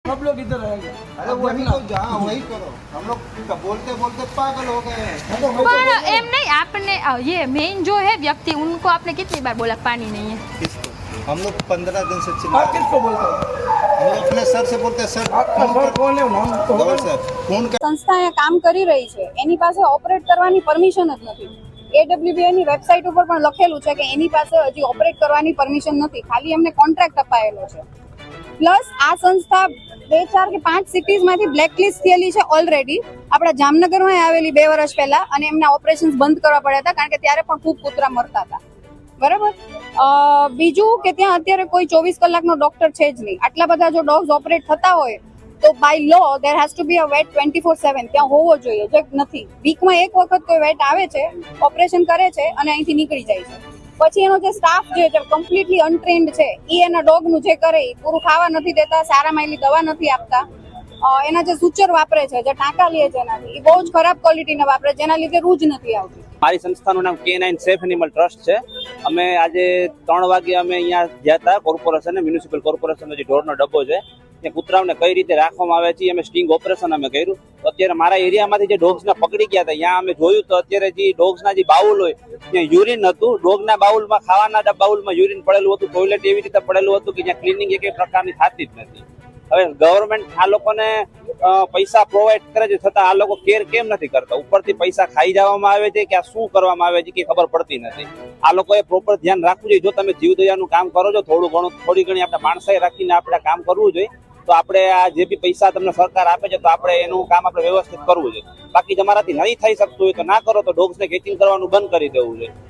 सब लोग इधर रहेंगे। अरे वही तो जहाँ वही करो, हम लोग बोलते बोलते पागल हो गए हैं। पर एम नहीं, आपने ये मेन जो है व्यक्ति, उनको आपने कितनी बार बोला पानी नहीं है? किसको? हम लोग 15 दिन से चिल्ला आप किसको बोलते हो? हम लोग अपने सर से बोलते हैं, सर आपका सर कौन है? नाम तो होगा। गौर सर फोन कर સંસ્થા અહીંયા કામ કરી રહી છે, એની પાસે ઓપરેટ કરવાની પરમિશન જ નથી. AWBA ની વેબસાઇટ ઉપર પણ લખેલું છે કે એની પાસે હજી ઓપરેટ કરવાની પરમિશન નથી, ખાલી એમને કોન્ટ્રાક્ટ અપાયેલો છે. પ્લસ આ સંસ્થા 2, 4 કે 5 સિટીઝમાંથી બ્લેકલિસ્ટ થયેલી છે ઓલરેડી. આપણા જામનગરમાં આવેલી 2 વર્ષ પહેલા, અને એમના ઓપરેશન્સ બંધ કરવા પડ્યા હતા કારણ કે ત્યારે પણ ખૂબ કૂતરા મરતા હતા. બરાબર. બીજું કે ત્યાં અત્યારે કોઈ 24 કલાકનો ડોક્ટર છે જ નહીં. આટલા બધા જો ડોગ્સ ઓપરેટ થતા હોય તો by law there has to be a vet 24/7 ત્યાં હોવો જોઈએ, જે નથી. વીકમાં એક વખત કોઈ વેટ આવે છે, ઓપરેશન કરે છે અને અહીંથી નીકળી જાય છે. પછી એનો જે સ્ટાફ જે કમ્પ્લીટલી અનટ્રેન્ડ છે, એ એના ડોગનું જે કરે એ પૂરું ખાવા નથી દેતા, સારા માયલી દવા નથી આપતા, એના જે સૂચર વાપરે છે, જે ટાંકા લે છે એનાથી, એ બહુ જ ખરાબ ક્વોલિટીના વાપરે, જેના લીધે રૂજ નથી આવતી. મારી સંસ્થાનું નામ K9 સેફ એનિમલ ટ્રસ્ટ છે. અમે આજે 3 વાગે અમે અહીંયા ગયા હતા કોર્પોરેશન, મ્યુનિસિપલ કોર્પોરેશનનો જે ઢોરનો ડબ્બો છે ત્યાં કૂતરાઓને કઈ રીતે રાખવામાં આવે છે, અમે સ્ટિંગ ઓપરેશન અમે કર્યું. તો અત્યારે મારા એરિયામાંથી જે ડોગ્સને પકડી ગયા હતા ત્યાં અમે જોયું તો અત્યારે જે ડોગ્સના જે બાઉલ હોય ત્યાં યુરિન હતું. ડોગના બાઉલમાં, ખાવાના બાઉલમાં યુરિન પડેલું હતું. ટોયલેટ એવી રીતે પડેલું હતું કે જ્યાં ક્લિનિંગ એક પ્રકારની થતી જ નથી. હવે ગવર્મેન્ટ આ લોકોને પૈસા પ્રોવાઈડ કરે છે, છતાં આ લોકો કેર કેમ નથી કરતા? ઉપરથી પૈસા ખાઈ જવામાં આવે છે કે આ શું કરવામાં આવે છે કે ખબર પડતી નથી. આ લોકોએ પ્રોપર ધ્યાન રાખવું જોઈએ. જો તમે જીવદયાનું કામ કરો છો, થોડી ઘણી આપણે માણસાઈ રાખીને આપણે કામ કરવું જોઈએ, તો આપણે આ જે બી પૈસા તમને સરકાર આપે છે તો આપણે એનું કામ આપણે વ્યવસ્થિત કરવું જોઈએ. બાકી તમારાથી નહીં થઈ શકતું હોય તો ના કરો, તો ડોગ્સને કેચિંગ કરવાનું બંધ કરી દેવું જોઈએ.